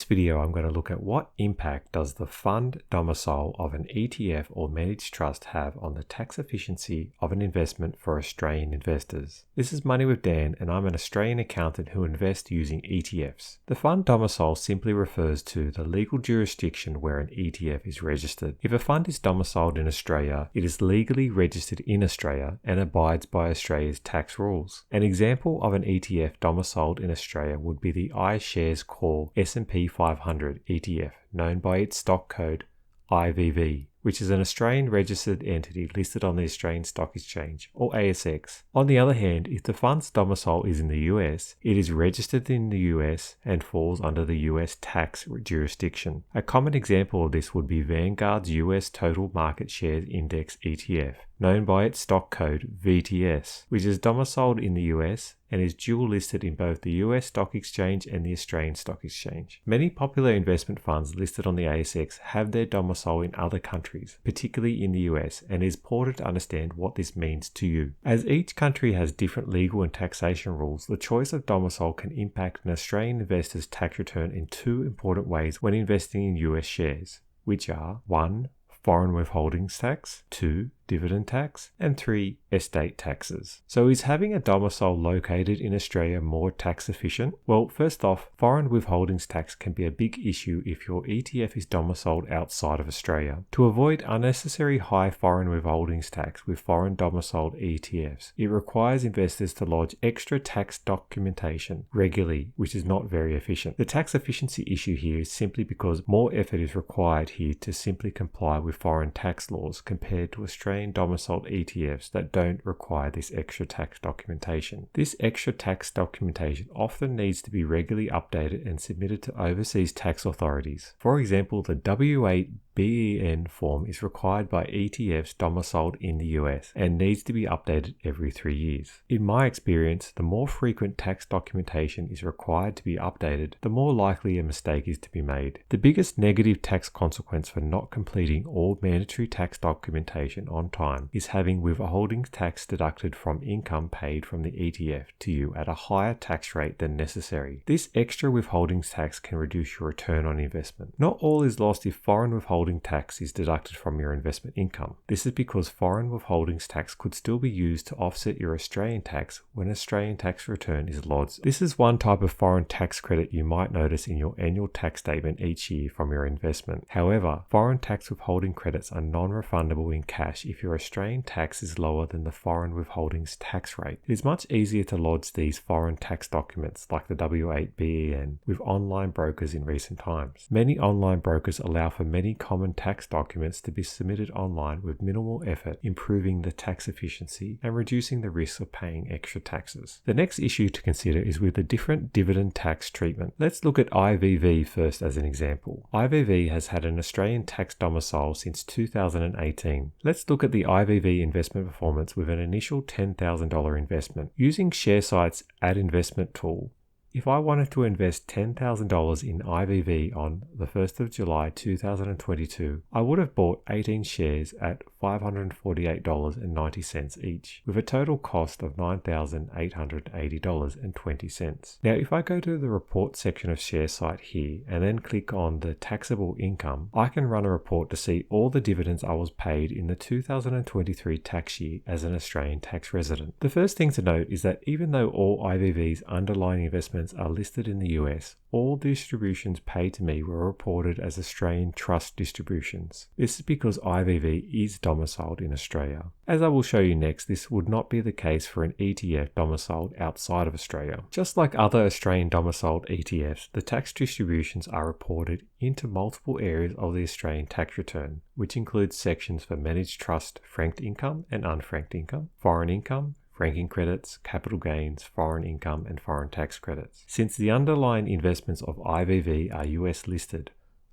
video, I'm going to look at what impact does the fund domicile of an ETF or managed trust have on the tax efficiency of an investment for Australian investors. This is Money with Dan, and I'm an Australian accountant who invests using ETFs. The fund domicile simply refers to the legal jurisdiction where an ETF is registered. If a fund is domiciled in Australia, it is legally registered in Australia and abides by Australia's tax rules. An example of an ETF domiciled in Australia would be the iShares Core S&P 500 ETF, known by its stock code IVV, which is an Australian registered entity listed on the Australian Stock Exchange, or ASX. On the other hand, if the fund's domicile is in the US, it is registered in the US and falls under the US tax jurisdiction. A common example of this would be Vanguard's US Total Market Shares Index ETF, known by its stock code VTS, which is domiciled in the US and is dual listed in both the US Stock Exchange and the Australian Stock Exchange. Many popular investment funds listed on the ASX have their domicile in other countries, particularly in the US, and it is important to understand what this means to you. As each country has different legal and taxation rules, the choice of domicile can impact an Australian investor's tax return in two important ways when investing in US shares, which are 1. Foreign Withholding Tax, 2. Dividend Tax, and 3. Estate taxes. So is having a domicile located in Australia more tax efficient? Well, first off, foreign withholdings tax can be a big issue if your ETF is domiciled outside of Australia. To avoid unnecessary high foreign withholdings tax with foreign domiciled ETFs, it requires investors to lodge extra tax documentation regularly, which is not very efficient. The tax efficiency issue here is simply because more effort is required here to simply comply with foreign tax laws compared to Australian domiciled ETFs that don't require this extra tax documentation. This extra tax documentation often needs to be regularly updated and submitted to overseas tax authorities. For example, the W8 BEN form is required by ETFs domiciled in the US and needs to be updated every 3 years. In my experience, the more frequent tax documentation is required to be updated, the more likely a mistake is to be made. The biggest negative tax consequence for not completing all mandatory tax documentation on time is having withholding tax deducted from income paid from the ETF to you at a higher tax rate than necessary. This extra withholding tax can reduce your return on investment. Not all is lost if foreign withholding tax is deducted from your investment income. This is because foreign withholdings tax could still be used to offset your Australian tax when Australian tax return is lodged. This is one type of foreign tax credit you might notice in your annual tax statement each year from your investment. However, foreign tax withholding credits are non-refundable in cash if your Australian tax is lower than the foreign withholdings tax rate. It is much easier to lodge these foreign tax documents like the W8 BEN with online brokers in recent times. Many online brokers allow for many common tax documents to be submitted online with minimal effort, improving the tax efficiency and reducing the risk of paying extra taxes. The next issue to consider is with the different dividend tax treatment. Let's look at IVV first as an example. IVV has had an Australian tax domicile since 2018. Let's look at the IVV investment performance with an initial $10,000 investment. Using ShareSite's Add Investment tool, if I wanted to invest $10,000 in IVV on the 1st of July 2022, I would have bought 18 shares at $548.90 each, with a total cost of $9,880.20. Now, if I go to the report section of ShareSite here and then click on the taxable income, I can run a report to see all the dividends I was paid in the 2023 tax year as an Australian tax resident. The first thing to note is that even though all IVV's underlying investments are listed in the US, all distributions paid to me were reported as Australian trust distributions. This is because IVV is domiciled in Australia. As I will show you next, this would not be the case for an ETF domiciled outside of Australia. Just like other Australian domiciled ETFs, the tax distributions are reported into multiple areas of the Australian tax return, which includes sections for managed trust, franked income and unfranked income, foreign income, franking credits, capital gains, foreign income, and foreign tax credits. Since the underlying investments of IVV are US listed,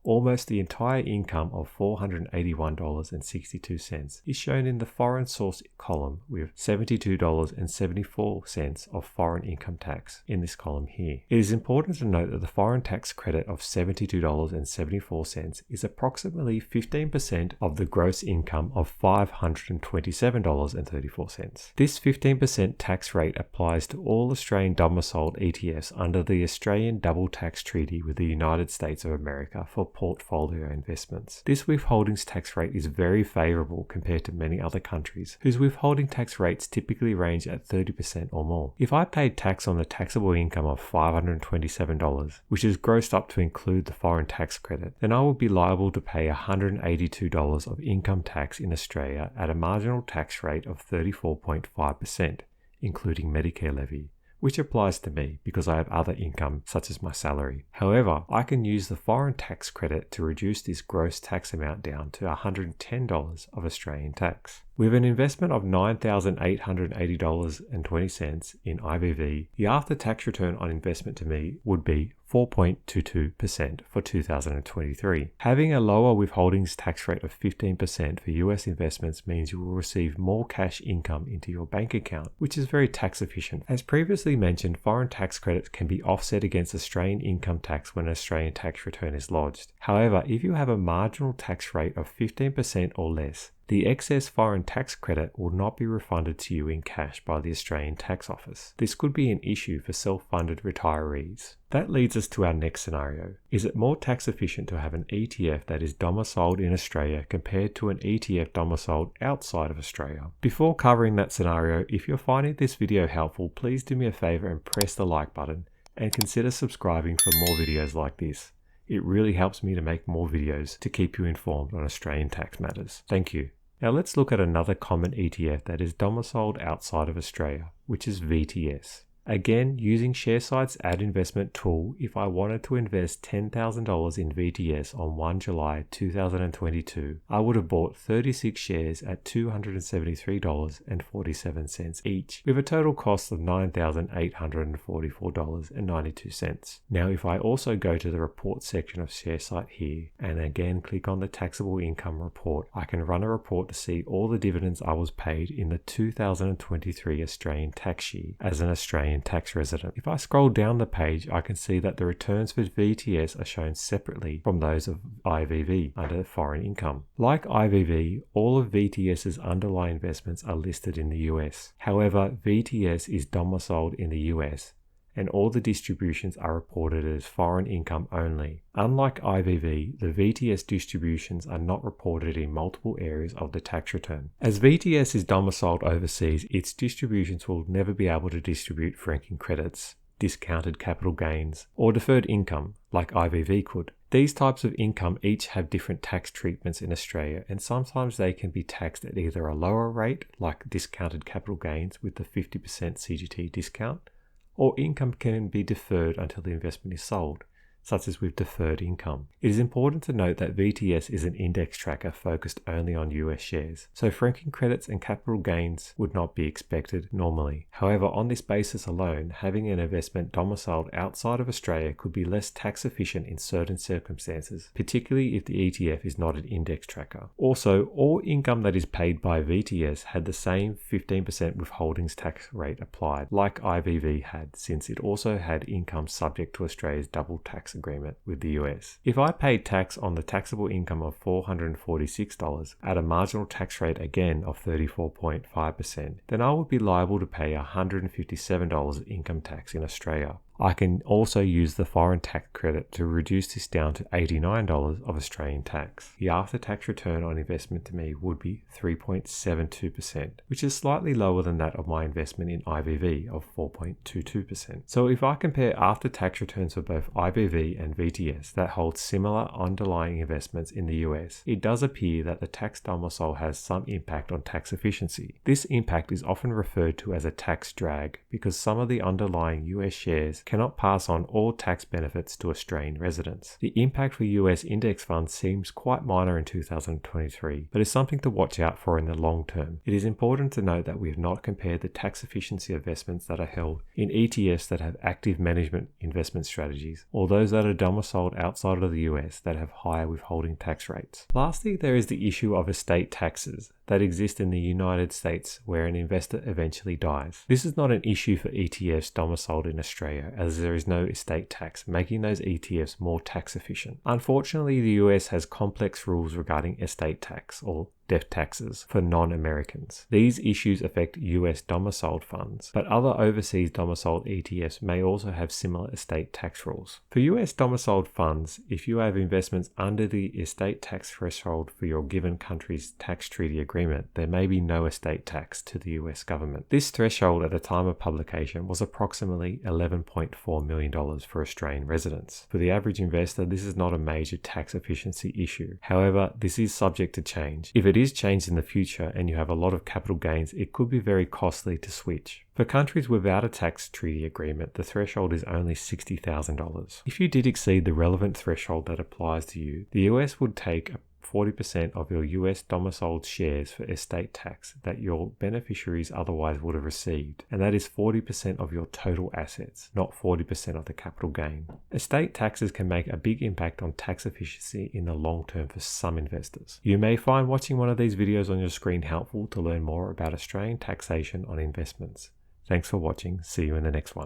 Almost the entire income of $481.62 is shown in the foreign source column, with $72.74 of foreign income tax in this column here. It is important to note that the foreign tax credit of $72.74 is approximately 15% of the gross income of $527.34. This 15% tax rate applies to all Australian domiciled ETFs under the Australian Double Tax Treaty with the United States of America for portfolio investments. This withholdings tax rate is very favourable compared to many other countries, whose withholding tax rates typically range at 30% or more. If I paid tax on the taxable income of $527, which is grossed up to include the foreign tax credit, then I would be liable to pay $182 of income tax in Australia at a marginal tax rate of 34.5%, including Medicare levy, which applies to me because I have other income such as my salary. However, I can use the foreign tax credit to reduce this gross tax amount down to $110 of Australian tax. With an investment of $9,880.20 in IVV, the after-tax return on investment to me would be 4.22% for 2023. Having a lower withholdings tax rate of 15% for US investments means you will receive more cash income into your bank account, which is very tax efficient. As previously mentioned, foreign tax credits can be offset against Australian income tax when an Australian tax return is lodged. However, if you have a marginal tax rate of 15% or less, the excess foreign tax credit will not be refunded to you in cash by the Australian Tax Office. This could be an issue for self-funded retirees. That leads us to our next scenario. Is it more tax efficient to have an ETF that is domiciled in Australia compared to an ETF domiciled outside of Australia? Before covering that scenario, if you're finding this video helpful, please do me a favor and press the like button and consider subscribing for more videos like this. It really helps me to make more videos to keep you informed on Australian tax matters. Thank you. Now let's look at another common ETF that is domiciled outside of Australia, which is VTS. Again, using Shareside's ad investment tool, if I wanted to invest $10,000 in VTS on 1 July 2022, I would have bought 36 shares at $273.47 each, with a total cost of $9,844.92. Now, if I also go to the report section of Shareside here, and again click on the taxable income report, I can run a report to see all the dividends I was paid in the 2023 Australian tax year as an Australian tax resident. If I scroll down the page, I can see that the returns for VTS are shown separately from those of IVV under foreign income. Like IVV, all of VTS's underlying investments are listed in the US. However, VTS is domiciled in the US, and all the distributions are reported as foreign income only. Unlike IVV, the VTS distributions are not reported in multiple areas of the tax return. As VTS is domiciled overseas, its distributions will never be able to distribute franking credits, discounted capital gains, or deferred income like IVV could. These types of income each have different tax treatments in Australia, and sometimes they can be taxed at either a lower rate like discounted capital gains with the 50% CGT discount, or income can be deferred until the investment is sold, such as with deferred income. It is important to note that VTS is an index tracker focused only on US shares, so franking credits and capital gains would not be expected normally. However, on this basis alone, having an investment domiciled outside of Australia could be less tax efficient in certain circumstances, particularly if the ETF is not an index tracker. Also, all income that is paid by VTS had the same 15% withholdings tax rate applied, like IVV had, since it also had income subject to Australia's double tax agreement with the US. If I paid tax on the taxable income of $446 at a marginal tax rate again of 34.5%, then I would be liable to pay $157 income tax in Australia. I can also use the foreign tax credit to reduce this down to $89 of Australian tax. The after-tax return on investment to me would be 3.72%, which is slightly lower than that of my investment in IVV of 4.22%. So if I compare after-tax returns for both IVV and VTS that hold similar underlying investments in the US, it does appear that the tax domicile has some impact on tax efficiency. This impact is often referred to as a tax drag because some of the underlying US shares US cannot pass on all tax benefits to Australian residents. The impact for US index funds seems quite minor in 2023, but is something to watch out for in the long term. It is important to note that we have not compared the tax efficiency of investments that are held in ETFs that have active management investment strategies, or those that are domiciled outside of the US that have higher withholding tax rates. Lastly, there is the issue of estate taxes that exist in the United States where an investor eventually dies. This is not an issue for ETFs domiciled in Australia, as there is no estate tax, making those ETFs more tax efficient. Unfortunately, the US has complex rules regarding estate tax, or death taxes, for non-Americans. These issues affect US domiciled funds, but other overseas domiciled ETFs may also have similar estate tax rules. For US domiciled funds, if you have investments under the estate tax threshold for your given country's tax treaty agreement, there may be no estate tax to the US government. This threshold at the time of publication was approximately $11.4 million for Australian residents. For the average investor, this is not a major tax efficiency issue. However, this is subject to change. If it is changed in the future and you have a lot of capital gains, it could be very costly to switch. For countries without a tax treaty agreement, the threshold is only $60,000. If you did exceed the relevant threshold that applies to you, the US would take 40% of your US domiciled shares for estate tax that your beneficiaries otherwise would have received, and that is 40% of your total assets, not 40% of the capital gain. Estate taxes can make a big impact on tax efficiency in the long term for some investors. You may find watching one of these videos on your screen helpful to learn more about Australian taxation on investments. Thanks for watching. See you in the next one.